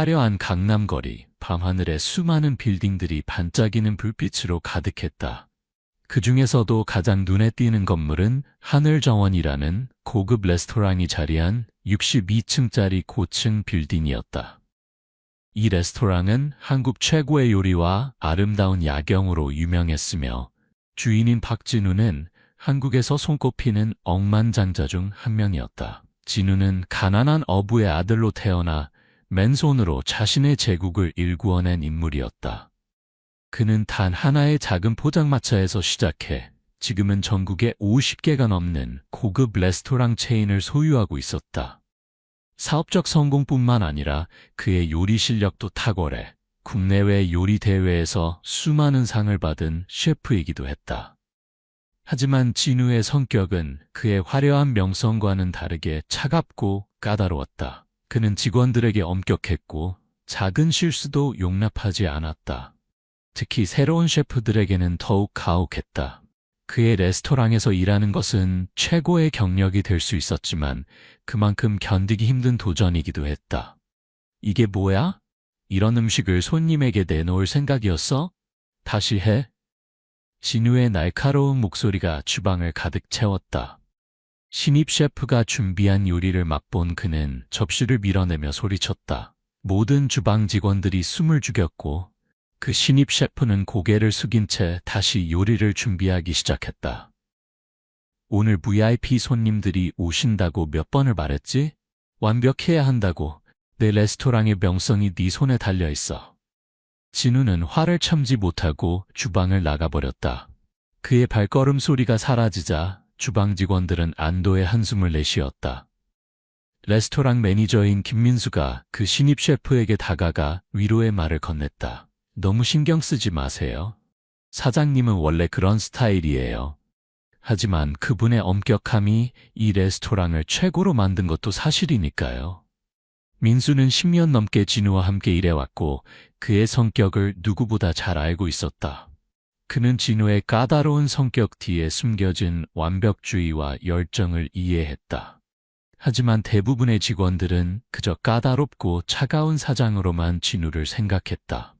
화려한 강남거리, 밤하늘에 수많은 빌딩들이 반짝이는 불빛으로 가득했다. 그 중에서도 가장 눈에 띄는 건물은 하늘정원이라는 고급 레스토랑이 자리한 62층짜리 고층 빌딩이었다. 이 레스토랑은 한국 최고의 요리와 아름다운 야경으로 유명했으며 주인인 박진우는 한국에서 손꼽히는 억만장자 중 한 명이었다. 진우는 가난한 어부의 아들로 태어나 맨손으로 자신의 제국을 일구어낸 인물이었다. 그는 단 하나의 작은 포장마차에서 시작해 지금은 전국에 50개가 넘는 고급 레스토랑 체인을 소유하고 있었다. 사업적 성공뿐만 아니라 그의 요리 실력도 탁월해 국내외 요리 대회에서 수많은 상을 받은 셰프이기도 했다. 하지만 진우의 성격은 그의 화려한 명성과는 다르게 차갑고 까다로웠다. 그는 직원들에게 엄격했고 작은 실수도 용납하지 않았다. 특히 새로운 셰프들에게는 더욱 가혹했다. 그의 레스토랑에서 일하는 것은 최고의 경력이 될 수 있었지만 그만큼 견디기 힘든 도전이기도 했다. 이게 뭐야? 이런 음식을 손님에게 내놓을 생각이었어? 다시 해? 진우의 날카로운 목소리가 주방을 가득 채웠다. 신입 셰프가 준비한 요리를 맛본 그는 접시를 밀어내며 소리쳤다. 모든 주방 직원들이 숨을 죽였고 그 신입 셰프는 고개를 숙인 채 다시 요리를 준비하기 시작했다. 오늘 VIP 손님들이 오신다고 몇 번을 말했지? 완벽해야 한다고. 내 레스토랑의 명성이 네 손에 달려있어. 진우는 화를 참지 못하고 주방을 나가버렸다. 그의 발걸음 소리가 사라지자 주방 직원들은 안도의 한숨을 내쉬었다. 레스토랑 매니저인 김민수가 그 신입 셰프에게 다가가 위로의 말을 건넸다. 너무 신경 쓰지 마세요. 사장님은 원래 그런 스타일이에요. 하지만 그분의 엄격함이 이 레스토랑을 최고로 만든 것도 사실이니까요. 민수는 10년 넘게 진우와 함께 일해왔고 그의 성격을 누구보다 잘 알고 있었다. 그는 진우의 까다로운 성격 뒤에 숨겨진 완벽주의와 열정을 이해했다. 하지만 대부분의 직원들은 그저 까다롭고 차가운 사장으로만 진우를 생각했다.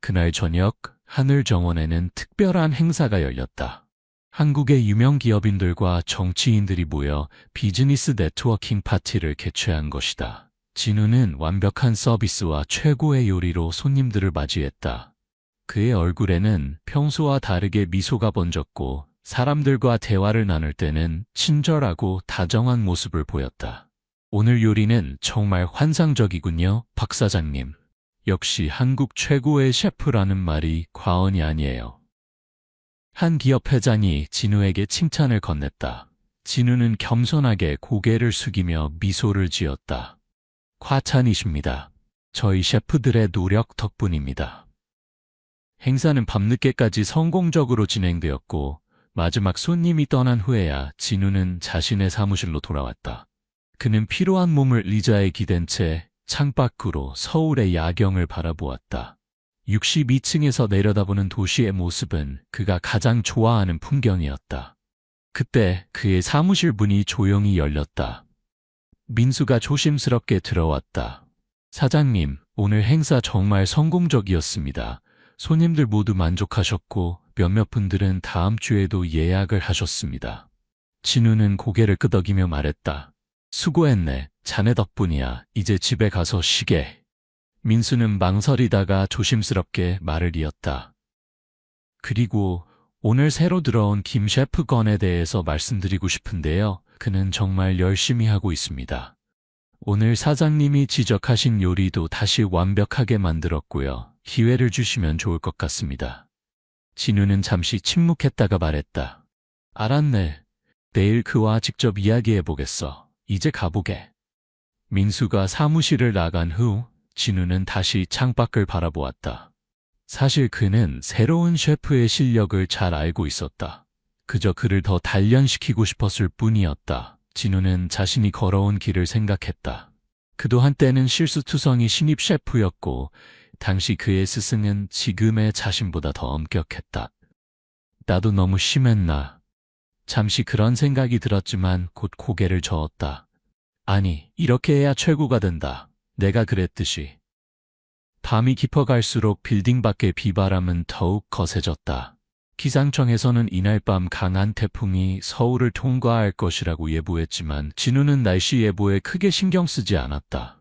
그날 저녁 하늘정원에는 특별한 행사가 열렸다. 한국의 유명 기업인들과 정치인들이 모여 비즈니스 네트워킹 파티를 개최한 것이다. 진우는 완벽한 서비스와 최고의 요리로 손님들을 맞이했다. 그의 얼굴에는 평소와 다르게 미소가 번졌고 사람들과 대화를 나눌 때는 친절하고 다정한 모습을 보였다. 오늘 요리는 정말 환상적이군요, 박 사장님. 역시 한국 최고의 셰프라는 말이 과언이 아니에요. 한 기업 회장이 진우에게 칭찬을 건넸다. 진우는 겸손하게 고개를 숙이며 미소를 지었다. 과찬이십니다. 저희 셰프들의 노력 덕분입니다. 행사는 밤늦게까지 성공적으로 진행되었고 마지막 손님이 떠난 후에야 진우는 자신의 사무실로 돌아왔다. 그는 피로한 몸을 의자에 기댄 채 창밖으로 서울의 야경을 바라보았다. 62층에서 내려다보는 도시의 모습은 그가 가장 좋아하는 풍경이었다. 그때 그의 사무실 문이 조용히 열렸다. 민수가 조심스럽게 들어왔다. 사장님, 오늘 행사 정말 성공적이었습니다. 손님들 모두 만족하셨고 몇몇 분들은 다음 주에도 예약을 하셨습니다. 진우는 고개를 끄덕이며 말했다. 수고했네. 자네 덕분이야. 이제 집에 가서 쉬게. 민수는 망설이다가 조심스럽게 말을 이었다. 그리고 오늘 새로 들어온 김 셰프 건에 대해서 말씀드리고 싶은데요. 그는 정말 열심히 하고 있습니다. 오늘 사장님이 지적하신 요리도 다시 완벽하게 만들었고요. 기회를 주시면 좋을 것 같습니다. 진우는 잠시 침묵했다가 말했다. 알았네. 내일 그와 직접 이야기해보겠어. 이제 가보게. 민수가 사무실을 나간 후 진우는 다시 창밖을 바라보았다. 사실 그는 새로운 셰프의 실력을 잘 알고 있었다. 그저 그를 더 단련시키고 싶었을 뿐이었다. 진우는 자신이 걸어온 길을 생각했다. 그도 한때는 실수투성이 신입 셰프였고 당시 그의 스승은 지금의 자신보다 더 엄격했다. 나도 너무 심했나. 잠시 그런 생각이 들었지만 곧 고개를 저었다. 아니, 이렇게 해야 최고가 된다. 내가 그랬듯이. 밤이 깊어갈수록 빌딩 밖의 비바람은 더욱 거세졌다. 기상청에서는 이날 밤 강한 태풍이 서울을 통과할 것이라고 예보했지만 진우는 날씨 예보에 크게 신경 쓰지 않았다.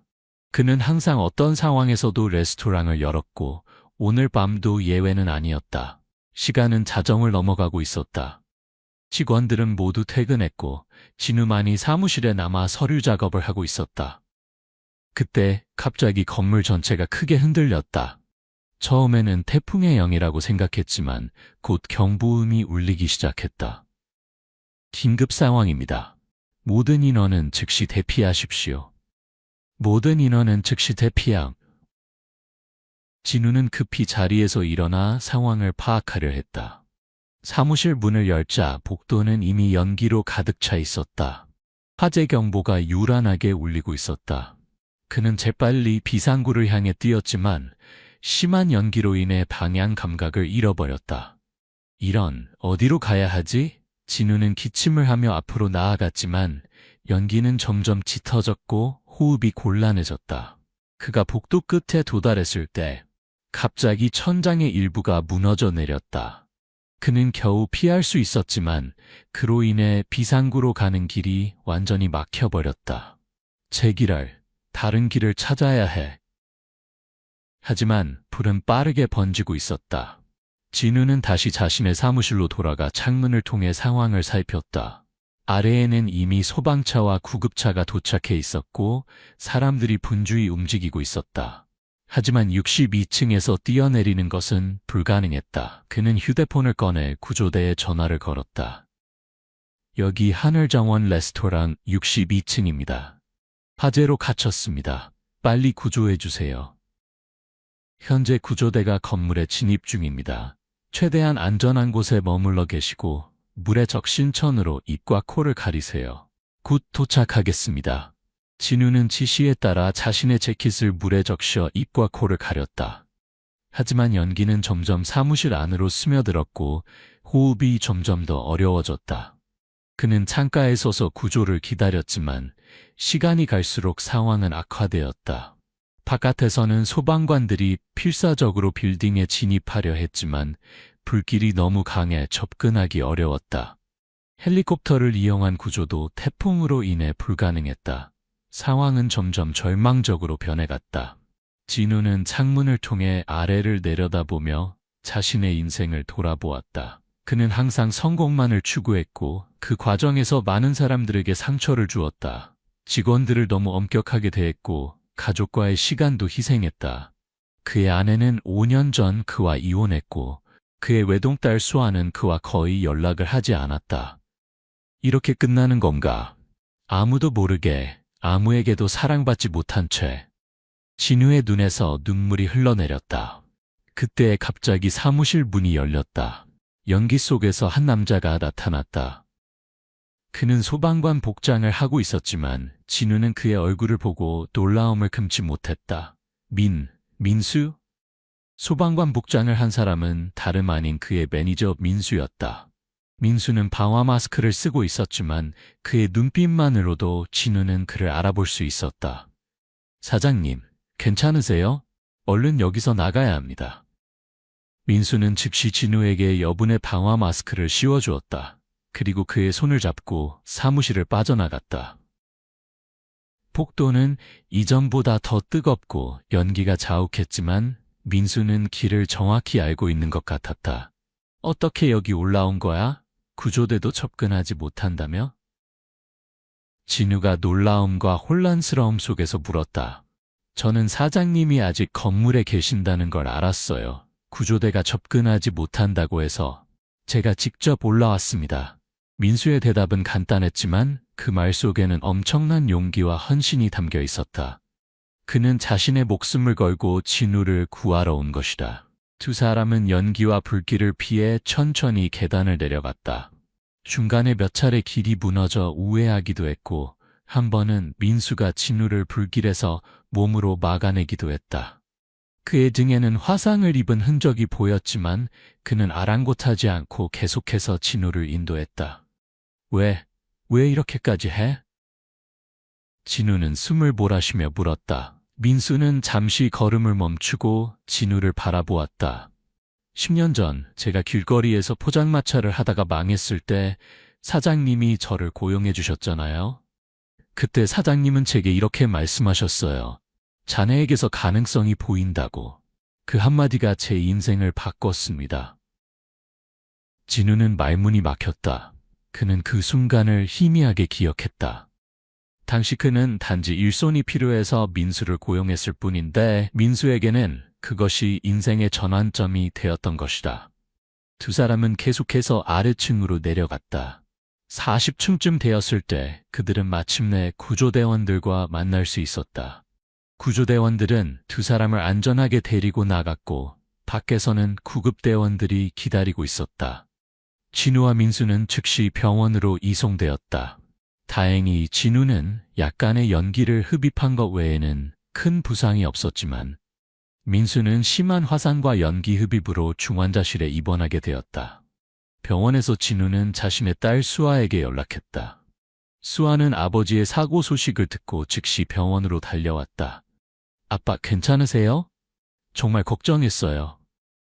그는 항상 어떤 상황에서도 레스토랑을 열었고 오늘 밤도 예외는 아니었다. 시간은 자정을 넘어가고 있었다. 직원들은 모두 퇴근했고 진우만이 사무실에 남아 서류 작업을 하고 있었다. 그때 갑자기 건물 전체가 크게 흔들렸다. 처음에는 태풍의 영이라고 생각했지만 곧 경보음이 울리기 시작했다. 긴급 상황입니다. 모든 인원은 즉시 대피하십시오. 모든 인원은 즉시 대피함. 진우는 급히 자리에서 일어나 상황을 파악하려 했다. 사무실 문을 열자 복도는 이미 연기로 가득 차 있었다. 화재 경보가 요란하게 울리고 있었다. 그는 재빨리 비상구를 향해 뛰었지만 심한 연기로 인해 방향 감각을 잃어버렸다. 이런, 어디로 가야 하지? 진우는 기침을 하며 앞으로 나아갔지만 연기는 점점 짙어졌고 호흡이 곤란해졌다. 그가 복도 끝에 도달했을 때 갑자기 천장의 일부가 무너져 내렸다. 그는 겨우 피할 수 있었지만 그로 인해 비상구로 가는 길이 완전히 막혀버렸다. 제기랄, 다른 길을 찾아야 해. 하지만 불은 빠르게 번지고 있었다. 진우는 다시 자신의 사무실로 돌아가 창문을 통해 상황을 살폈다. 아래에는 이미 소방차와 구급차가 도착해 있었고 사람들이 분주히 움직이고 있었다. 하지만 62층에서 뛰어내리는 것은 불가능했다. 그는 휴대폰을 꺼내 구조대에 전화를 걸었다. 여기 하늘정원 레스토랑 62층입니다. 화재로 갇혔습니다. 빨리 구조해주세요. 현재 구조대가 건물에 진입 중입니다. 최대한 안전한 곳에 머물러 계시고 물에 적신 천으로 입과 코를 가리세요. 곧 도착하겠습니다. 진우는 지시에 따라 자신의 재킷을 물에 적셔 입과 코를 가렸다. 하지만 연기는 점점 사무실 안으로 스며들었고 호흡이 점점 더 어려워졌다. 그는 창가에 서서 구조를 기다렸지만 시간이 갈수록 상황은 악화되었다. 바깥에서는 소방관들이 필사적으로 빌딩에 진입하려 했지만 불길이 너무 강해 접근하기 어려웠다. 헬리콥터를 이용한 구조도 태풍으로 인해 불가능했다. 상황은 점점 절망적으로 변해갔다. 진우는 창문을 통해 아래를 내려다보며 자신의 인생을 돌아보았다. 그는 항상 성공만을 추구했고 그 과정에서 많은 사람들에게 상처를 주었다. 직원들을 너무 엄격하게 대했고 가족과의 시간도 희생했다. 그의 아내는 5년 전 그와 이혼했고 그의 외동딸 수아는 그와 거의 연락을 하지 않았다. 이렇게 끝나는 건가? 아무도 모르게 아무에게도 사랑받지 못한 채. 진우의 눈에서 눈물이 흘러내렸다. 그때 갑자기 사무실 문이 열렸다. 연기 속에서 한 남자가 나타났다. 그는 소방관 복장을 하고 있었지만 진우는 그의 얼굴을 보고 놀라움을 금치 못했다. 민수? 소방관 복장을 한 사람은 다름 아닌 그의 매니저 민수였다. 민수는 방화 마스크를 쓰고 있었지만 그의 눈빛만으로도 진우는 그를 알아볼 수 있었다. 사장님, 괜찮으세요? 얼른 여기서 나가야 합니다. 민수는 즉시 진우에게 여분의 방화 마스크를 씌워주었다. 그리고 그의 손을 잡고 사무실을 빠져나갔다. 복도는 이전보다 더 뜨겁고 연기가 자욱했지만 민수는 길을 정확히 알고 있는 것 같았다. 어떻게 여기 올라온 거야? 구조대도 접근하지 못한다며? 진우가 놀라움과 혼란스러움 속에서 물었다. 저는 사장님이 아직 건물에 계신다는 걸 알았어요. 구조대가 접근하지 못한다고 해서 제가 직접 올라왔습니다. 민수의 대답은 간단했지만 그 말 속에는 엄청난 용기와 헌신이 담겨 있었다. 그는 자신의 목숨을 걸고 진우를 구하러 온 것이다. 두 사람은 연기와 불길을 피해 천천히 계단을 내려갔다. 중간에 몇 차례 길이 무너져 우회하기도 했고 한 번은 민수가 진우를 불길에서 몸으로 막아내기도 했다. 그의 등에는 화상을 입은 흔적이 보였지만 그는 아랑곳하지 않고 계속해서 진우를 인도했다. 왜 이렇게까지 해? 진우는 숨을 몰아쉬며 물었다. 민수는 잠시 걸음을 멈추고 진우를 바라보았다. 10년 전 제가 길거리에서 포장마차를 하다가 망했을 때 사장님이 저를 고용해 주셨잖아요. 그때 사장님은 제게 이렇게 말씀하셨어요. 자네에게서 가능성이 보인다고. 그 한마디가 제 인생을 바꿨습니다. 진우는 말문이 막혔다. 그는 그 순간을 희미하게 기억했다. 당시 그는 단지 일손이 필요해서 민수를 고용했을 뿐인데 민수에게는 그것이 인생의 전환점이 되었던 것이다. 두 사람은 계속해서 아래층으로 내려갔다. 40층쯤 되었을 때 그들은 마침내 구조대원들과 만날 수 있었다. 구조대원들은 두 사람을 안전하게 데리고 나갔고 밖에서는 구급대원들이 기다리고 있었다. 진우와 민수는 즉시 병원으로 이송되었다. 다행히 진우는 약간의 연기를 흡입한 것 외에는 큰 부상이 없었지만 민수는 심한 화상과 연기 흡입으로 중환자실에 입원하게 되었다. 병원에서 진우는 자신의 딸 수아에게 연락했다. 수아는 아버지의 사고 소식을 듣고 즉시 병원으로 달려왔다. 아빠 괜찮으세요? 정말 걱정했어요.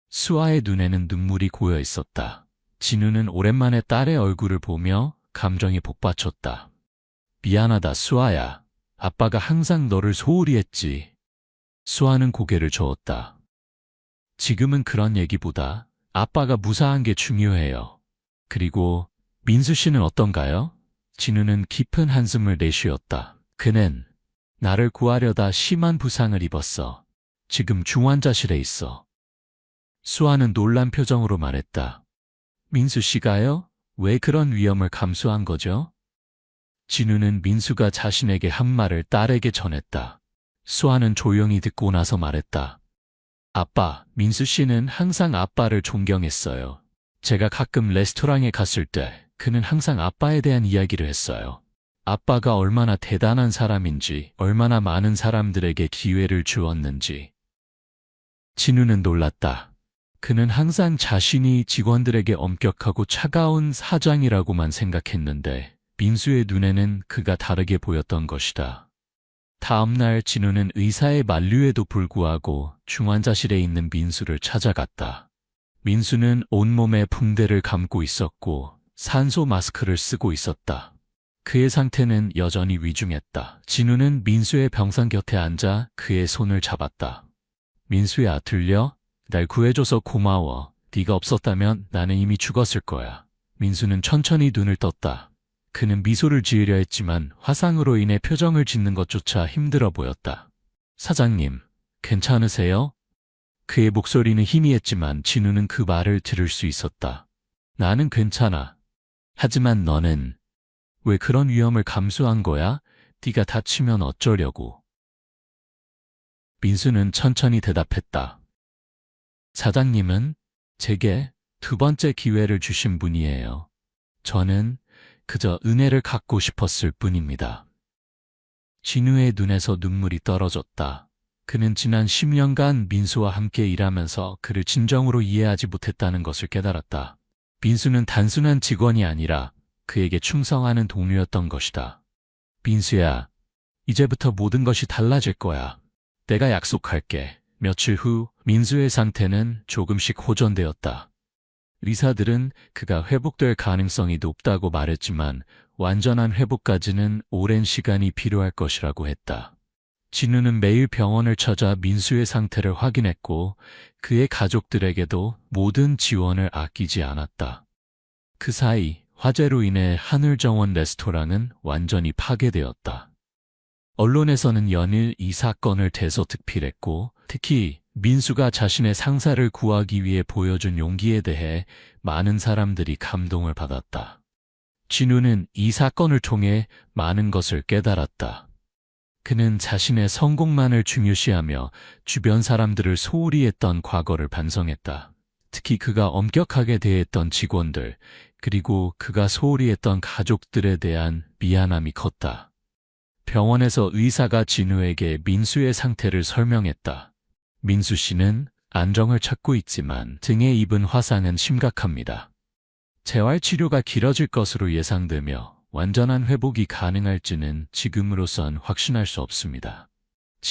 수아의 눈에는 눈물이 고여 있었다. 진우는 오랜만에 딸의 얼굴을 보며 감정이 복받쳤다. 미안하다 수아야. 아빠가 항상 너를 소홀히 했지. 수아는 고개를 저었다. 지금은 그런 얘기보다 아빠가 무사한 게 중요해요. 그리고 민수 씨는 어떤가요? 진우는 깊은 한숨을 내쉬었다. 그는 나를 구하려다 심한 부상을 입었어. 지금 중환자실에 있어. 수아는 놀란 표정으로 말했다. 민수 씨가요? 왜 그런 위험을 감수한 거죠? 진우는 민수가 자신에게 한 말을 딸에게 전했다. 수아는 조용히 듣고 나서 말했다. 아빠, 민수 씨는 항상 아빠를 존경했어요. 제가 가끔 레스토랑에 갔을 때 그는 항상 아빠에 대한 이야기를 했어요. 아빠가 얼마나 대단한 사람인지, 얼마나 많은 사람들에게 기회를 주었는지. 진우는 놀랐다. 그는 항상 자신이 직원들에게 엄격하고 차가운 사장이라고만 생각했는데 민수의 눈에는 그가 다르게 보였던 것이다. 다음 날 진우는 의사의 만류에도 불구하고 중환자실에 있는 민수를 찾아갔다. 민수는 온몸에 붕대를 감고 있었고 산소 마스크를 쓰고 있었다. 그의 상태는 여전히 위중했다. 진우는 민수의 병상 곁에 앉아 그의 손을 잡았다. 민수야, 들려? 날 구해줘서 고마워. 네가 없었다면 나는 이미 죽었을 거야. 민수는 천천히 눈을 떴다. 그는 미소를 지으려 했지만 화상으로 인해 표정을 짓는 것조차 힘들어 보였다. 사장님, 괜찮으세요? 그의 목소리는 희미했지만 진우는 그 말을 들을 수 있었다. 나는 괜찮아. 하지만 너는 왜 그런 위험을 감수한 거야? 네가 다치면 어쩌려고. 민수는 천천히 대답했다. 사장님은 제게 두 번째 기회를 주신 분이에요. 저는 그저 은혜를 갚고 싶었을 뿐입니다. 진우의 눈에서 눈물이 떨어졌다. 그는 지난 10년간 민수와 함께 일하면서 그를 진정으로 이해하지 못했다는 것을 깨달았다. 민수는 단순한 직원이 아니라 그에게 충성하는 동료였던 것이다. 민수야, 이제부터 모든 것이 달라질 거야. 내가 약속할게. 며칠 후 민수의 상태는 조금씩 호전되었다. 의사들은 그가 회복될 가능성이 높다고 말했지만 완전한 회복까지는 오랜 시간이 필요할 것이라고 했다. 진우는 매일 병원을 찾아 민수의 상태를 확인했고 그의 가족들에게도 모든 지원을 아끼지 않았다. 그 사이 화재로 인해 하늘정원 레스토랑은 완전히 파괴되었다. 언론에서는 연일 이 사건을 대서특필했고 특히 민수가 자신의 상사를 구하기 위해 보여준 용기에 대해 많은 사람들이 감동을 받았다. 진우는 이 사건을 통해 많은 것을 깨달았다. 그는 자신의 성공만을 중요시하며 주변 사람들을 소홀히 했던 과거를 반성했다. 특히 그가 엄격하게 대했던 직원들, 그리고 그가 소홀히 했던 가족들에 대한 미안함이 컸다. 병원에서 의사가 진우에게 민수의 상태를 설명했다. 민수 씨는 안정을 찾고 있지만 등에 입은 화상은 심각합니다. 재활치료가 길어질 것으로 예상되며 완전한 회복이 가능할지는 지금으로선 확신할 수 없습니다.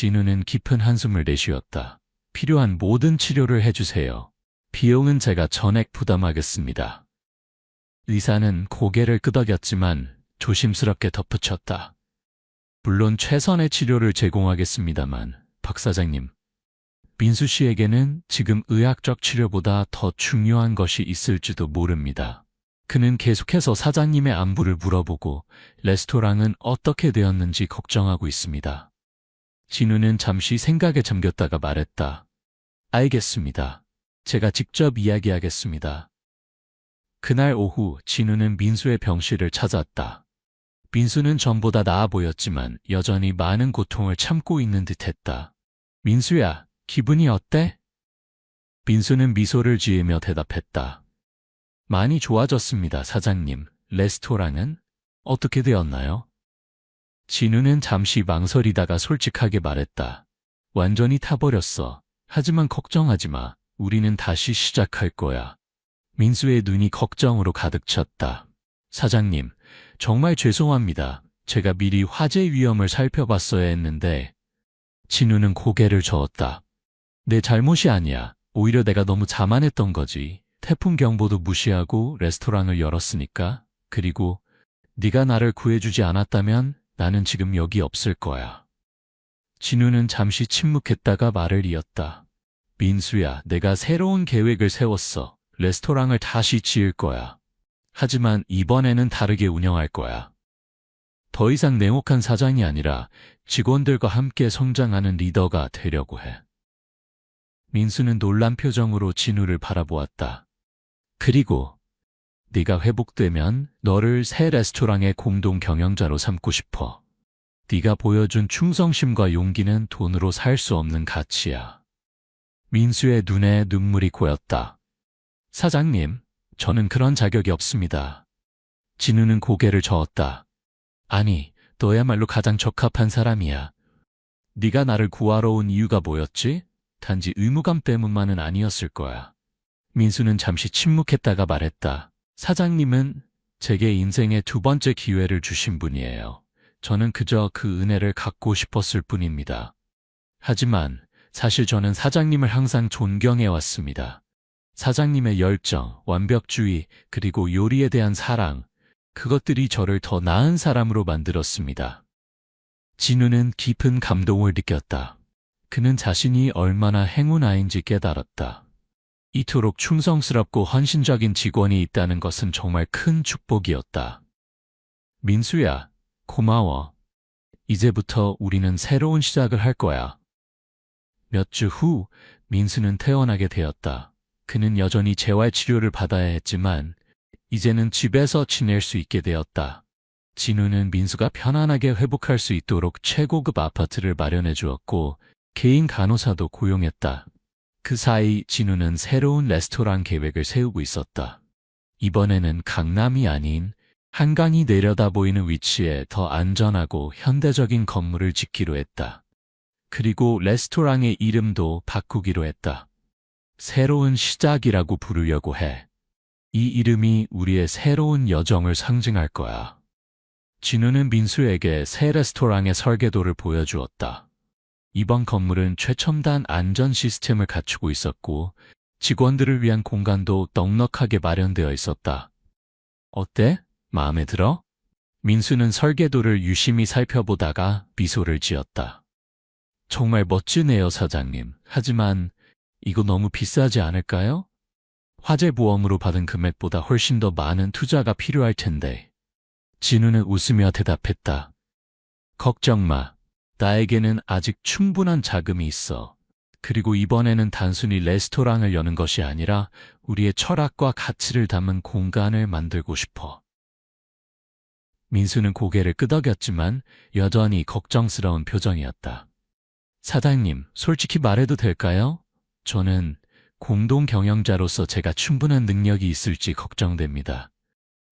진우는 깊은 한숨을 내쉬었다. 필요한 모든 치료를 해주세요. 비용은 제가 전액 부담하겠습니다. 의사는 고개를 끄덕였지만 조심스럽게 덧붙였다. 물론 최선의 치료를 제공하겠습니다만, 박 사장님, 민수 씨에게는 지금 의학적 치료보다 더 중요한 것이 있을지도 모릅니다. 그는 계속해서 사장님의 안부를 물어보고 레스토랑은 어떻게 되었는지 걱정하고 있습니다. 진우는 잠시 생각에 잠겼다가 말했다. 알겠습니다. 제가 직접 이야기하겠습니다. 그날 오후 진우는 민수의 병실을 찾았다. 민수는 전보다 나아 보였지만 여전히 많은 고통을 참고 있는 듯했다. 민수야, 기분이 어때? 민수는 미소를 지으며 대답했다. 많이 좋아졌습니다, 사장님. 레스토랑은 어떻게 되었나요? 진우는 잠시 망설이다가 솔직하게 말했다. 완전히 타버렸어. 하지만 걱정하지 마. 우리는 다시 시작할 거야. 민수의 눈이 걱정으로 가득 찼다. 사장님, 정말 죄송합니다. 제가 미리 화재 위험을 살펴봤어야 했는데. 진우는 고개를 저었다. 내 잘못이 아니야. 오히려 내가 너무 자만했던 거지. 태풍 경보도 무시하고 레스토랑을 열었으니까. 그리고 네가 나를 구해주지 않았다면 나는 지금 여기 없을 거야. 진우는 잠시 침묵했다가 말을 이었다. 민수야, 내가 새로운 계획을 세웠어. 레스토랑을 다시 지을 거야. 하지만 이번에는 다르게 운영할 거야. 더 이상 냉혹한 사장이 아니라 직원들과 함께 성장하는 리더가 되려고 해. 민수는 놀란 표정으로 진우를 바라보았다. 그리고 네가 회복되면 너를 새 레스토랑의 공동 경영자로 삼고 싶어. 네가 보여준 충성심과 용기는 돈으로 살 수 없는 가치야. 민수의 눈에 눈물이 고였다. 사장님, 저는 그런 자격이 없습니다. 진우는 고개를 저었다. 아니, 너야말로 가장 적합한 사람이야. 네가 나를 구하러 온 이유가 뭐였지? 단지 의무감 때문만은 아니었을 거야. 민수는 잠시 침묵했다가 말했다. 사장님은 제게 인생의 두 번째 기회를 주신 분이에요. 저는 그저 그 은혜를 갚고 싶었을 뿐입니다. 하지만 사실 저는 사장님을 항상 존경해왔습니다. 사장님의 열정, 완벽주의, 그리고 요리에 대한 사랑, 그것들이 저를 더 나은 사람으로 만들었습니다. 진우는 깊은 감동을 느꼈다. 그는 자신이 얼마나 행운아인지 깨달았다. 이토록 충성스럽고 헌신적인 직원이 있다는 것은 정말 큰 축복이었다. 민수야, 고마워. 이제부터 우리는 새로운 시작을 할 거야. 몇 주 후 민수는 퇴원하게 되었다. 그는 여전히 재활치료를 받아야 했지만 이제는 집에서 지낼 수 있게 되었다. 진우는 민수가 편안하게 회복할 수 있도록 최고급 아파트를 마련해 주었고 개인 간호사도 고용했다. 그 사이 진우는 새로운 레스토랑 계획을 세우고 있었다. 이번에는 강남이 아닌 한강이 내려다 보이는 위치에 더 안전하고 현대적인 건물을 짓기로 했다. 그리고 레스토랑의 이름도 바꾸기로 했다. 새로운 시작이라고 부르려고 해. 이 이름이 우리의 새로운 여정을 상징할 거야. 진우는 민수에게 새 레스토랑의 설계도를 보여주었다. 이번 건물은 최첨단 안전 시스템을 갖추고 있었고 직원들을 위한 공간도 넉넉하게 마련되어 있었다. 어때? 마음에 들어? 민수는 설계도를 유심히 살펴보다가 미소를 지었다. 정말 멋지네요, 사장님. 하지만 이거 너무 비싸지 않을까요? 화재 보험으로 받은 금액보다 훨씬 더 많은 투자가 필요할 텐데. 진우는 웃으며 대답했다. 걱정 마. 나에게는 아직 충분한 자금이 있어. 그리고 이번에는 단순히 레스토랑을 여는 것이 아니라 우리의 철학과 가치를 담은 공간을 만들고 싶어. 민수는 고개를 끄덕였지만 여전히 걱정스러운 표정이었다. 사장님, 솔직히 말해도 될까요? 저는 공동 경영자로서 제가 충분한 능력이 있을지 걱정됩니다.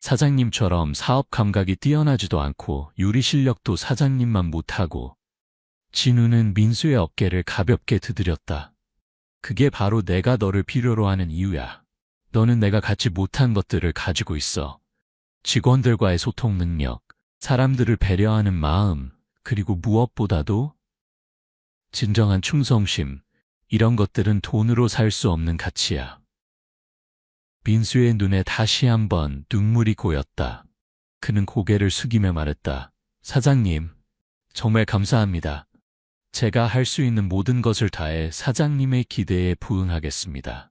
사장님처럼 사업 감각이 뛰어나지도 않고 요리 실력도 사장님만 못하고. 진우는 민수의 어깨를 가볍게 두드렸다. 그게 바로 내가 너를 필요로 하는 이유야. 너는 내가 갖지 못한 것들을 가지고 있어. 직원들과의 소통 능력, 사람들을 배려하는 마음, 그리고 무엇보다도 진정한 충성심, 이런 것들은 돈으로 살 수 없는 가치야. 민수의 눈에 다시 한번 눈물이 고였다. 그는 고개를 숙이며 말했다. 사장님, 정말 감사합니다. 제가 할 수 있는 모든 것을 다해 사장님의 기대에 부응하겠습니다.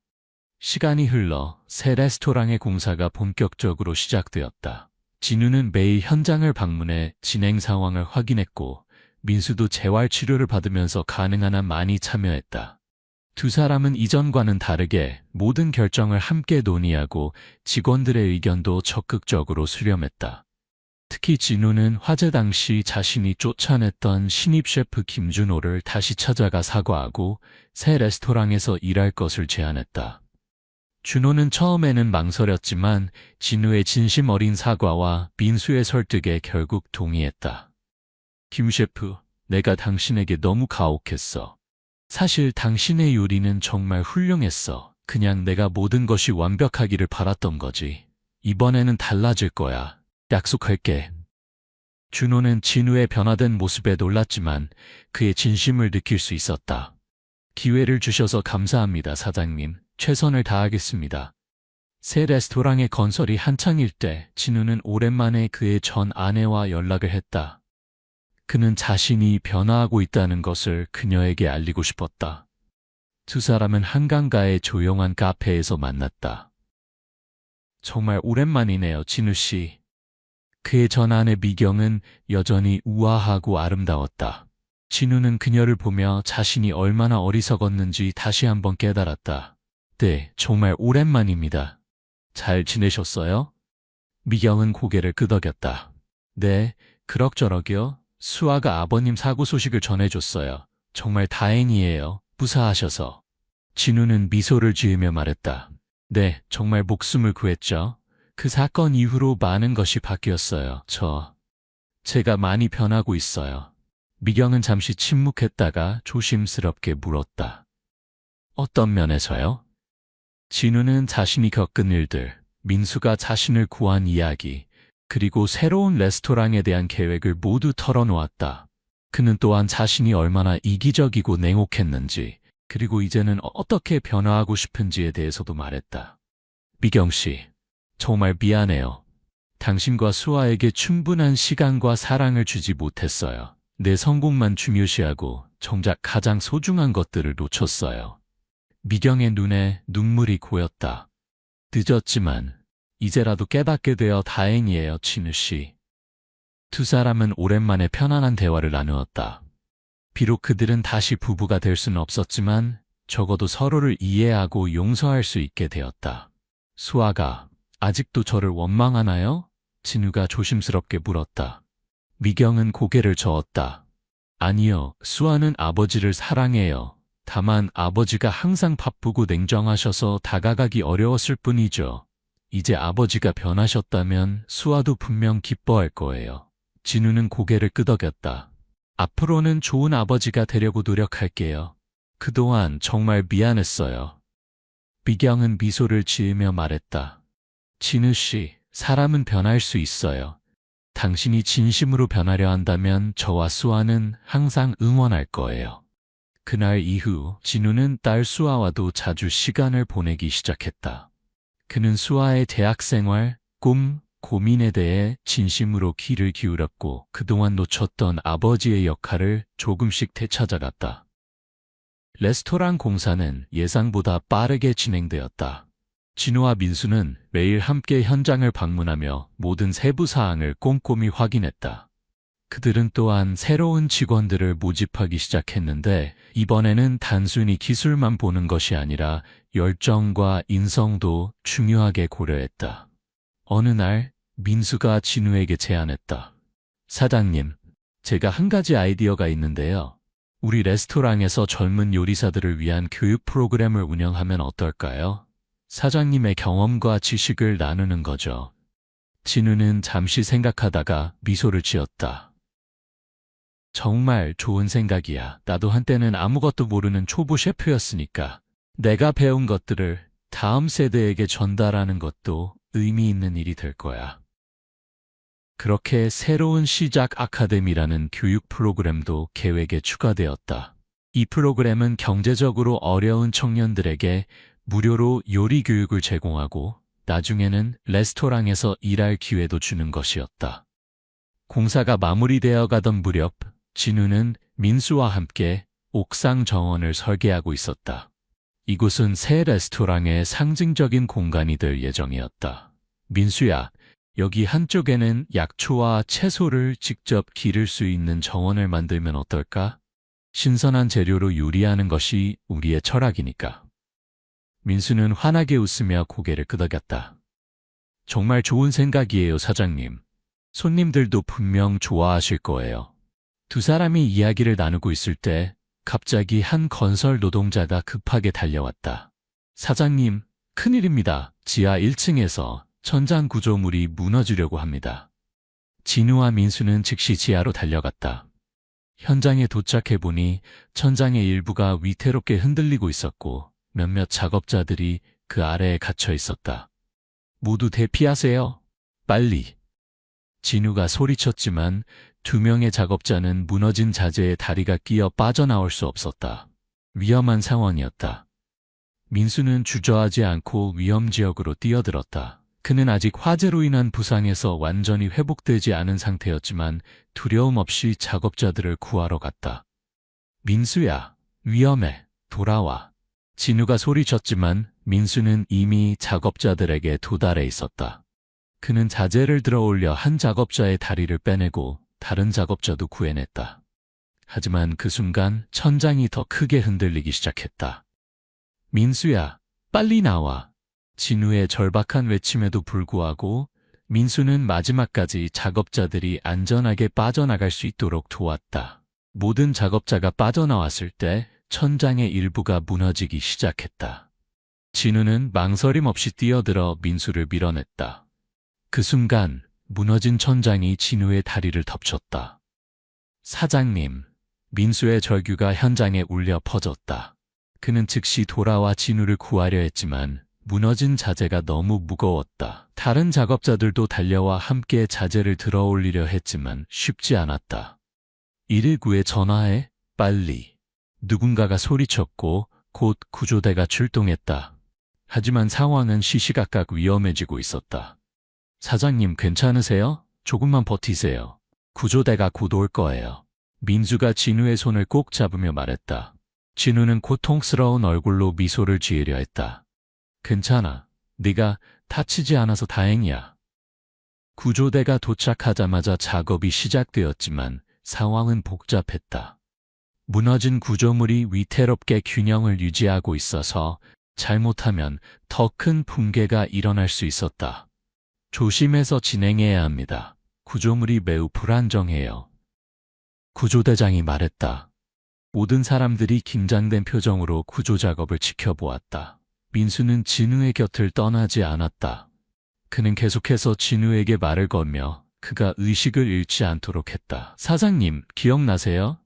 시간이 흘러 새 레스토랑의 공사가 본격적으로 시작되었다. 진우는 매일 현장을 방문해 진행 상황을 확인했고 민수도 재활치료를 받으면서 가능한 한 많이 참여했다. 두 사람은 이전과는 다르게 모든 결정을 함께 논의하고 직원들의 의견도 적극적으로 수렴했다. 특히 진우는 화재 당시 자신이 쫓아냈던 신입 셰프 김준호를 다시 찾아가 사과하고 새 레스토랑에서 일할 것을 제안했다. 준호는 처음에는 망설였지만 진우의 진심 어린 사과와 민수의 설득에 결국 동의했다. 김 셰프, 내가 당신에게 너무 가혹했어. 사실 당신의 요리는 정말 훌륭했어. 그냥 내가 모든 것이 완벽하기를 바랐던 거지. 이번에는 달라질 거야. 약속할게. 준호는 진우의 변화된 모습에 놀랐지만 그의 진심을 느낄 수 있었다. 기회를 주셔서 감사합니다, 사장님. 최선을 다하겠습니다. 새 레스토랑의 건설이 한창일 때 진우는 오랜만에 그의 전 아내와 연락을 했다. 그는 자신이 변화하고 있다는 것을 그녀에게 알리고 싶었다. 두 사람은 한강가의 조용한 카페에서 만났다. 정말 오랜만이네요, 진우 씨. 그의 전 아내 미경은 여전히 우아하고 아름다웠다. 진우는 그녀를 보며 자신이 얼마나 어리석었는지 다시 한번 깨달았다. 네, 정말 오랜만입니다. 잘 지내셨어요? 미경은 고개를 끄덕였다. 네, 그럭저럭이요. 수아가 아버님 사고 소식을 전해줬어요. 정말 다행이에요. 무사하셔서. 진우는 미소를 지으며 말했다. 네, 정말 목숨을 구했죠. 그 사건 이후로 많은 것이 바뀌었어요. 제가 많이 변하고 있어요. 미경은 잠시 침묵했다가 조심스럽게 물었다. 어떤 면에서요? 진우는 자신이 겪은 일들, 민수가 자신을 구한 이야기, 그리고 새로운 레스토랑에 대한 계획을 모두 털어놓았다. 그는 또한 자신이 얼마나 이기적이고 냉혹했는지, 그리고 이제는 어떻게 변화하고 싶은지에 대해서도 말했다. 미경 씨, 정말 미안해요. 당신과 수아에게 충분한 시간과 사랑을 주지 못했어요. 내 성공만 중요시하고 정작 가장 소중한 것들을 놓쳤어요. 미경의 눈에 눈물이 고였다. 늦었지만 이제라도 깨닫게 되어 다행이에요, 진우 씨. 두 사람은 오랜만에 편안한 대화를 나누었다. 비록 그들은 다시 부부가 될 수는 없었지만 적어도 서로를 이해하고 용서할 수 있게 되었다. 수아가 아직도 저를 원망하나요? 진우가 조심스럽게 물었다. 미경은 고개를 저었다. 아니요, 수아는 아버지를 사랑해요. 다만 아버지가 항상 바쁘고 냉정하셔서 다가가기 어려웠을 뿐이죠. 이제 아버지가 변하셨다면 수아도 분명 기뻐할 거예요. 진우는 고개를 끄덕였다. 앞으로는 좋은 아버지가 되려고 노력할게요. 그동안 정말 미안했어요. 미경은 미소를 지으며 말했다. 진우 씨, 사람은 변할 수 있어요. 당신이 진심으로 변하려 한다면 저와 수아는 항상 응원할 거예요. 그날 이후 진우는 딸 수아와도 자주 시간을 보내기 시작했다. 그는 수아의 대학생활, 꿈, 고민에 대해 진심으로 귀를 기울였고 그동안 놓쳤던 아버지의 역할을 조금씩 되찾아갔다. 레스토랑 공사는 예상보다 빠르게 진행되었다. 진우와 민수는 매일 함께 현장을 방문하며 모든 세부 사항을 꼼꼼히 확인했다. 그들은 또한 새로운 직원들을 모집하기 시작했는데 이번에는 단순히 기술만 보는 것이 아니라 열정과 인성도 중요하게 고려했다. 어느 날 민수가 진우에게 제안했다. 사장님, 제가 한 가지 아이디어가 있는데요. 우리 레스토랑에서 젊은 요리사들을 위한 교육 프로그램을 운영하면 어떨까요? 사장님의 경험과 지식을 나누는 거죠. 진우는 잠시 생각하다가 미소를 지었다. 정말 좋은 생각이야. 나도 한때는 아무것도 모르는 초보 셰프였으니까 내가 배운 것들을 다음 세대에게 전달하는 것도 의미 있는 일이 될 거야. 그렇게 새로운 시작 아카데미라는 교육 프로그램도 계획에 추가되었다. 이 프로그램은 경제적으로 어려운 청년들에게 무료로 요리 교육을 제공하고 나중에는 레스토랑에서 일할 기회도 주는 것이었다. 공사가 마무리되어 가던 무렵 진우는 민수와 함께 옥상 정원을 설계하고 있었다. 이곳은 새 레스토랑의 상징적인 공간이 될 예정이었다. 민수야, 여기 한쪽에는 약초와 채소를 직접 기를 수 있는 정원을 만들면 어떨까? 신선한 재료로 요리하는 것이 우리의 철학이니까. 민수는 환하게 웃으며 고개를 끄덕였다. 정말 좋은 생각이에요, 사장님. 손님들도 분명 좋아하실 거예요. 두 사람이 이야기를 나누고 있을 때 갑자기 한 건설 노동자가 급하게 달려왔다. 사장님, 큰일입니다. 지하 1층에서 천장 구조물이 무너지려고 합니다. 진우와 민수는 즉시 지하로 달려갔다. 현장에 도착해보니 천장의 일부가 위태롭게 흔들리고 있었고 몇몇 작업자들이 그 아래에 갇혀 있었다. 모두 대피하세요. 빨리. 진우가 소리쳤지만 2명의 작업자는 무너진 자재에 다리가 끼어 빠져나올 수 없었다. 위험한 상황이었다. 민수는 주저하지 않고 위험지역으로 뛰어들었다. 그는 아직 화재로 인한 부상에서 완전히 회복되지 않은 상태였지만 두려움 없이 작업자들을 구하러 갔다. 민수야, 위험해. 돌아와. 진우가 소리쳤지만 민수는 이미 작업자들에게 도달해 있었다. 그는 자재를 들어 올려 한 작업자의 다리를 빼내고 다른 작업자도 구해냈다. 하지만 그 순간 천장이 더 크게 흔들리기 시작했다. 민수야, 빨리 나와. 진우의 절박한 외침에도 불구하고 민수는 마지막까지 작업자들이 안전하게 빠져나갈 수 있도록 도왔다. 모든 작업자가 빠져나왔을 때 천장의 일부가 무너지기 시작했다. 진우는 망설임 없이 뛰어들어 민수를 밀어냈다. 그 순간 무너진 천장이 진우의 다리를 덮쳤다. 사장님, 민수의 절규가 현장에 울려 퍼졌다. 그는 즉시 돌아와 진우를 구하려 했지만 무너진 자재가 너무 무거웠다. 다른 작업자들도 달려와 함께 자재를 들어 올리려 했지만 쉽지 않았다. 119에 전화해, 빨리. 누군가가 소리쳤고 곧 구조대가 출동했다. 하지만 상황은 시시각각 위험해지고 있었다. 사장님 괜찮으세요? 조금만 버티세요. 구조대가 곧 올 거예요. 민수가 진우의 손을 꼭 잡으며 말했다. 진우는 고통스러운 얼굴로 미소를 지으려 했다. 괜찮아. 네가 다치지 않아서 다행이야. 구조대가 도착하자마자 작업이 시작되었지만 상황은 복잡했다. 무너진 구조물이 위태롭게 균형을 유지하고 있어서 잘못하면 더 큰 붕괴가 일어날 수 있었다. 조심해서 진행해야 합니다. 구조물이 매우 불안정해요. 구조대장이 말했다. 모든 사람들이 긴장된 표정으로 구조 작업을 지켜보았다. 민수는 진우의 곁을 떠나지 않았다. 그는 계속해서 진우에게 말을 걸며 그가 의식을 잃지 않도록 했다. 사장님, 기억나세요?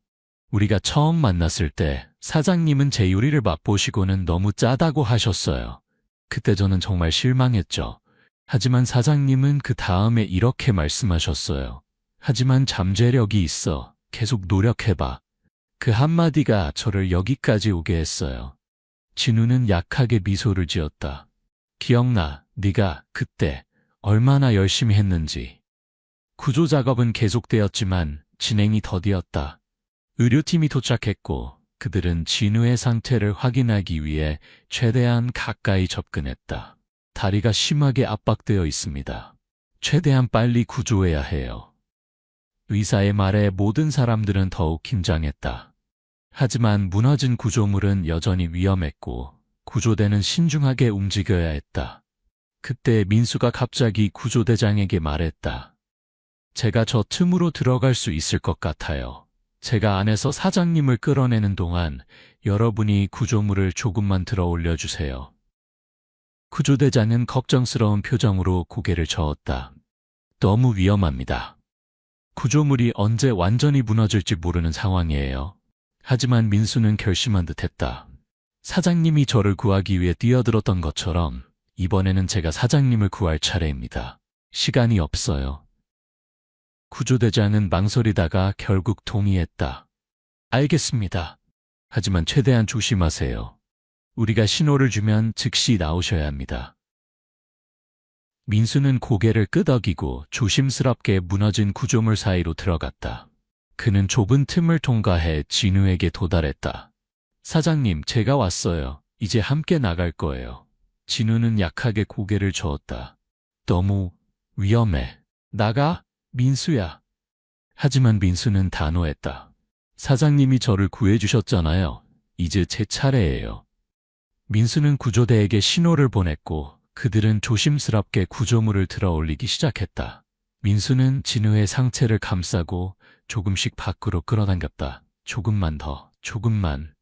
우리가 처음 만났을 때 사장님은 제 요리를 맛보시고는 너무 짜다고 하셨어요. 그때 저는 정말 실망했죠. 하지만 사장님은 그 다음에 이렇게 말씀하셨어요. 하지만 잠재력이 있어. 계속 노력해봐. 그 한마디가 저를 여기까지 오게 했어요. 진우는 약하게 미소를 지었다. 기억나, 네가 그때 얼마나 열심히 했는지. 구조 작업은 계속되었지만 진행이 더디었다. 의료팀이 도착했고 그들은 진우의 상태를 확인하기 위해 최대한 가까이 접근했다. 다리가 심하게 압박되어 있습니다. 최대한 빨리 구조해야 해요. 의사의 말에 모든 사람들은 더욱 긴장했다. 하지만 무너진 구조물은 여전히 위험했고 구조대는 신중하게 움직여야 했다. 그때 민수가 갑자기 구조대장에게 말했다. 제가 저 틈으로 들어갈 수 있을 것 같아요. 제가 안에서 사장님을 끌어내는 동안 여러분이 구조물을 조금만 들어 올려주세요. 구조대장은 걱정스러운 표정으로 고개를 저었다. 너무 위험합니다. 구조물이 언제 완전히 무너질지 모르는 상황이에요. 하지만 민수는 결심한 듯했다. 사장님이 저를 구하기 위해 뛰어들었던 것처럼 이번에는 제가 사장님을 구할 차례입니다. 시간이 없어요. 구조대장은 망설이다가 결국 동의했다. 알겠습니다. 하지만 최대한 조심하세요. 우리가 신호를 주면 즉시 나오셔야 합니다. 민수는 고개를 끄덕이고 조심스럽게 무너진 구조물 사이로 들어갔다. 그는 좁은 틈을 통과해 진우에게 도달했다. 사장님, 제가 왔어요. 이제 함께 나갈 거예요. 진우는 약하게 고개를 저었다. 너무 위험해. 나가, 민수야. 하지만 민수는 단호했다. 사장님이 저를 구해주셨잖아요. 이제 제 차례예요. 민수는 구조대에게 신호를 보냈고 그들은 조심스럽게 구조물을 들어 올리기 시작했다. 민수는 진우의 상체를 감싸고 조금씩 밖으로 끌어당겼다. 조금만 더, 조금만.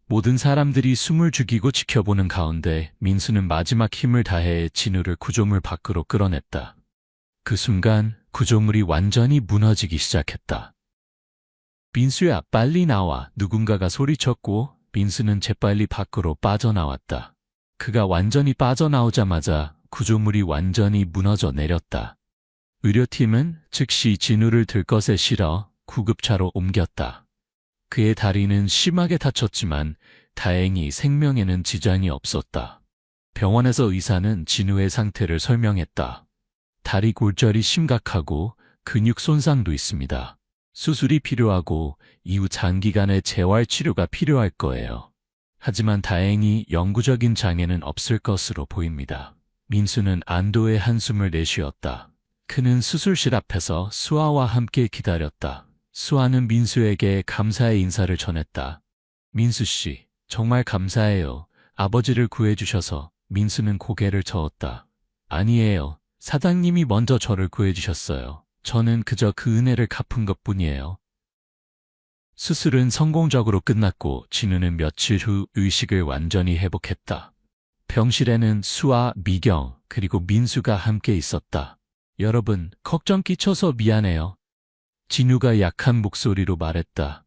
모든 사람들이 숨을 죽이고 지켜보는 가운데 민수는 마지막 힘을 다해 진우를 구조물 밖으로 끌어냈다. 그 순간 구조물이 완전히 무너지기 시작했다. 민수야, 빨리 나와. 누군가가 소리쳤고 민수는 재빨리 밖으로 빠져나왔다. 그가 완전히 빠져나오자마자 구조물이 완전히 무너져 내렸다. 의료팀은 즉시 진우를 들것에 실어 구급차로 옮겼다. 그의 다리는 심하게 다쳤지만 다행히 생명에는 지장이 없었다. 병원에서 의사는 진우의 상태를 설명했다. 다리 골절이 심각하고 근육 손상도 있습니다. 수술이 필요하고 이후 장기간의 재활 치료가 필요할 거예요. 하지만 다행히 영구적인 장애는 없을 것으로 보입니다. 민수는 안도의 한숨을 내쉬었다. 그는 수술실 앞에서 수아와 함께 기다렸다. 수아는 민수에게 감사의 인사를 전했다. 민수 씨, 정말 감사해요. 아버지를 구해주셔서. 민수는 고개를 저었다. 아니에요. 사장님이 먼저 저를 구해주셨어요. 저는 그저 그 은혜를 갚은 것뿐이에요. 수술은 성공적으로 끝났고 진우는 며칠 후 의식을 완전히 회복했다. 병실에는 수아, 미경, 그리고 민수가 함께 있었다. 여러분, 걱정 끼쳐서 미안해요. 진우가 약한 목소리로 말했다.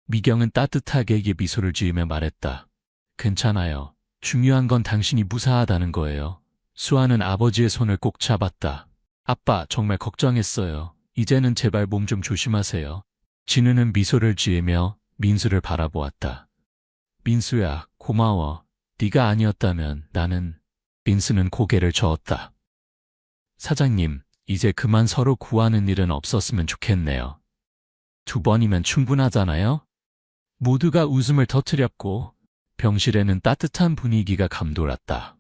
미경은 따뜻하게 미소를 지으며 말했다. 괜찮아요. 중요한 건 당신이 무사하다는 거예요. 수아는 아버지의 손을 꼭 잡았다. 아빠, 정말 걱정했어요. 이제는 제발 몸 좀 조심하세요. 진우는 미소를 지으며 민수를 바라보았다. 민수야, 고마워. 네가 아니었다면 나는... 민수는 고개를 저었다. 사장님, 이제 그만 서로 구하는 일은 없었으면 좋겠네요. 2번이면 충분하잖아요? 모두가 웃음을 터뜨렸고 병실에는 따뜻한 분위기가 감돌았다.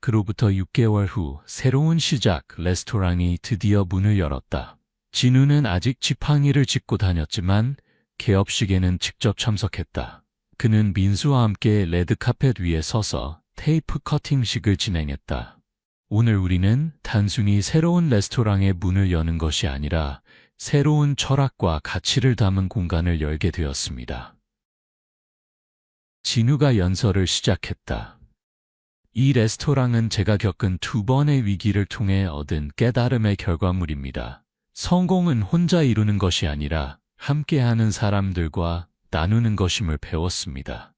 그로부터 6개월 후 새로운 시작 레스토랑이 드디어 문을 열었다. 진우는 아직 지팡이를 짚고 다녔지만 개업식에는 직접 참석했다. 그는 민수와 함께 레드카펫 위에 서서 테이프 커팅식을 진행했다. 오늘 우리는 단순히 새로운 레스토랑의 문을 여는 것이 아니라 새로운 철학과 가치를 담은 공간을 열게 되었습니다. 진우가 연설을 시작했다. 이 레스토랑은 제가 겪은 2번의 위기를 통해 얻은 깨달음의 결과물입니다. 성공은 혼자 이루는 것이 아니라 함께하는 사람들과 나누는 것임을 배웠습니다.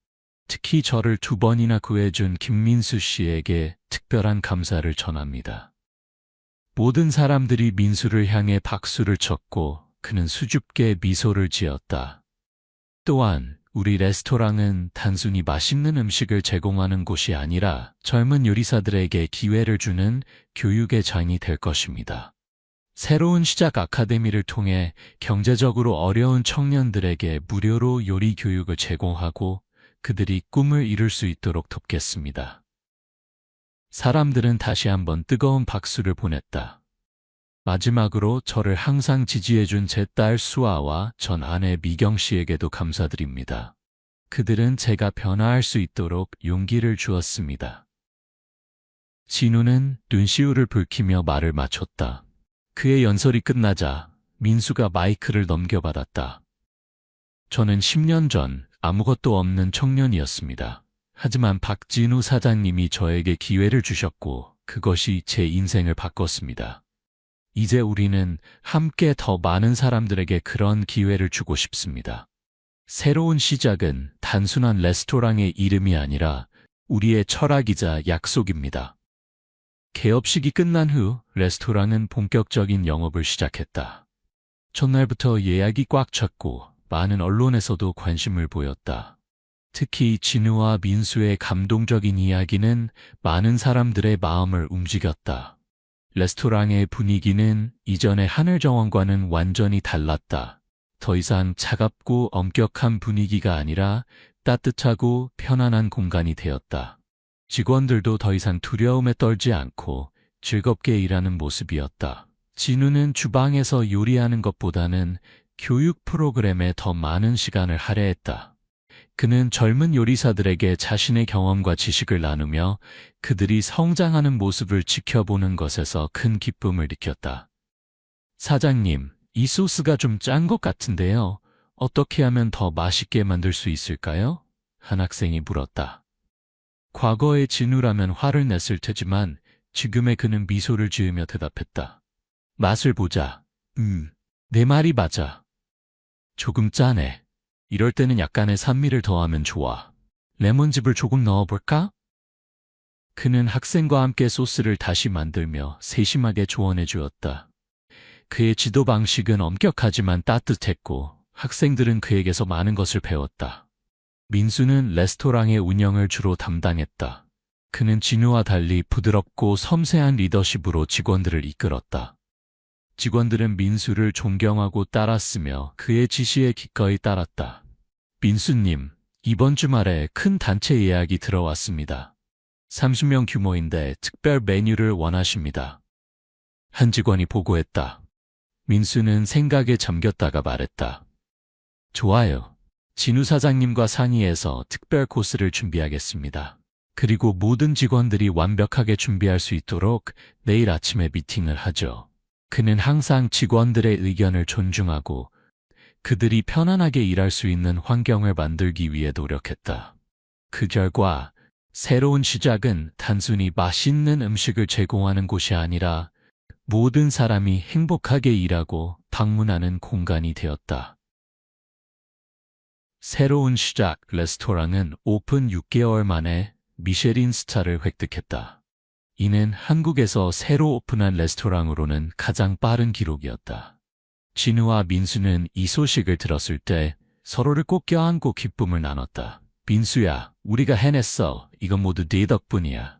특히 저를 2번이나 구해준 김민수 씨에게 특별한 감사를 전합니다. 모든 사람들이 민수를 향해 박수를 쳤고 그는 수줍게 미소를 지었다. 또한 우리 레스토랑은 단순히 맛있는 음식을 제공하는 곳이 아니라 젊은 요리사들에게 기회를 주는 교육의 장이 될 것입니다. 새로운 시작 아카데미를 통해 경제적으로 어려운 청년들에게 무료로 요리 교육을 제공하고 그들이 꿈을 이룰 수 있도록 돕겠습니다. 사람들은 다시 한번 뜨거운 박수를 보냈다. 마지막으로 저를 항상 지지해준 제 딸 수아와 전 아내 미경 씨에게도 감사드립니다. 그들은 제가 변화할 수 있도록 용기를 주었습니다. 진우는 눈시울을 붉히며 말을 마쳤다. 그의 연설이 끝나자 민수가 마이크를 넘겨받았다. 저는 10년 전 아무것도 없는 청년이었습니다. 하지만 박진우 사장님이 저에게 기회를 주셨고 그것이 제 인생을 바꿨습니다. 이제 우리는 함께 더 많은 사람들에게 그런 기회를 주고 싶습니다. 새로운 시작은 단순한 레스토랑의 이름이 아니라 우리의 철학이자 약속입니다. 개업식이 끝난 후 레스토랑은 본격적인 영업을 시작했다. 첫날부터 예약이 꽉 찼고 많은 언론에서도 관심을 보였다. 특히 진우와 민수의 감동적인 이야기는 많은 사람들의 마음을 움직였다. 레스토랑의 분위기는 이전의 하늘정원과는 완전히 달랐다. 더 이상 차갑고 엄격한 분위기가 아니라 따뜻하고 편안한 공간이 되었다. 직원들도 더 이상 두려움에 떨지 않고 즐겁게 일하는 모습이었다. 진우는 주방에서 요리하는 것보다는 교육 프로그램에 더 많은 시간을 할애했다. 그는 젊은 요리사들에게 자신의 경험과 지식을 나누며 그들이 성장하는 모습을 지켜보는 것에서 큰 기쁨을 느꼈다. 사장님, 이 소스가 좀 짠 것 같은데요. 어떻게 하면 더 맛있게 만들 수 있을까요? 한 학생이 물었다. 과거의 진우라면 화를 냈을 테지만 지금의 그는 미소를 지으며 대답했다. 맛을 보자. 내 말이 맞아. 조금 짜네. 이럴 때는 약간의 산미를 더하면 좋아. 레몬즙을 조금 넣어볼까? 그는 학생과 함께 소스를 다시 만들며 세심하게 조언해 주었다. 그의 지도 방식은 엄격하지만 따뜻했고 학생들은 그에게서 많은 것을 배웠다. 민수는 레스토랑의 운영을 주로 담당했다. 그는 진우와 달리 부드럽고 섬세한 리더십으로 직원들을 이끌었다. 직원들은 민수를 존경하고 따랐으며 그의 지시에 기꺼이 따랐다. 민수님, 이번 주말에 큰 단체 예약이 들어왔습니다. 30명 규모인데 특별 메뉴를 원하십니다. 한 직원이 보고했다. 민수는 생각에 잠겼다가 말했다. 좋아요. 진우 사장님과 상의해서 특별 코스를 준비하겠습니다. 그리고 모든 직원들이 완벽하게 준비할 수 있도록 내일 아침에 미팅을 하죠. 그는 항상 직원들의 의견을 존중하고 그들이 편안하게 일할 수 있는 환경을 만들기 위해 노력했다. 그 결과 새로운 시작은 단순히 맛있는 음식을 제공하는 곳이 아니라 모든 사람이 행복하게 일하고 방문하는 공간이 되었다. 새로운 시작 레스토랑은 오픈 6개월 만에 미쉐린 스타를 획득했다. 이는 한국에서 새로 오픈한 레스토랑으로는 가장 빠른 기록이었다. 진우와 민수는 이 소식을 들었을 때 서로를 꼭 껴안고 기쁨을 나눴다. 민수야, 우리가 해냈어. 이건 모두 네 덕분이야.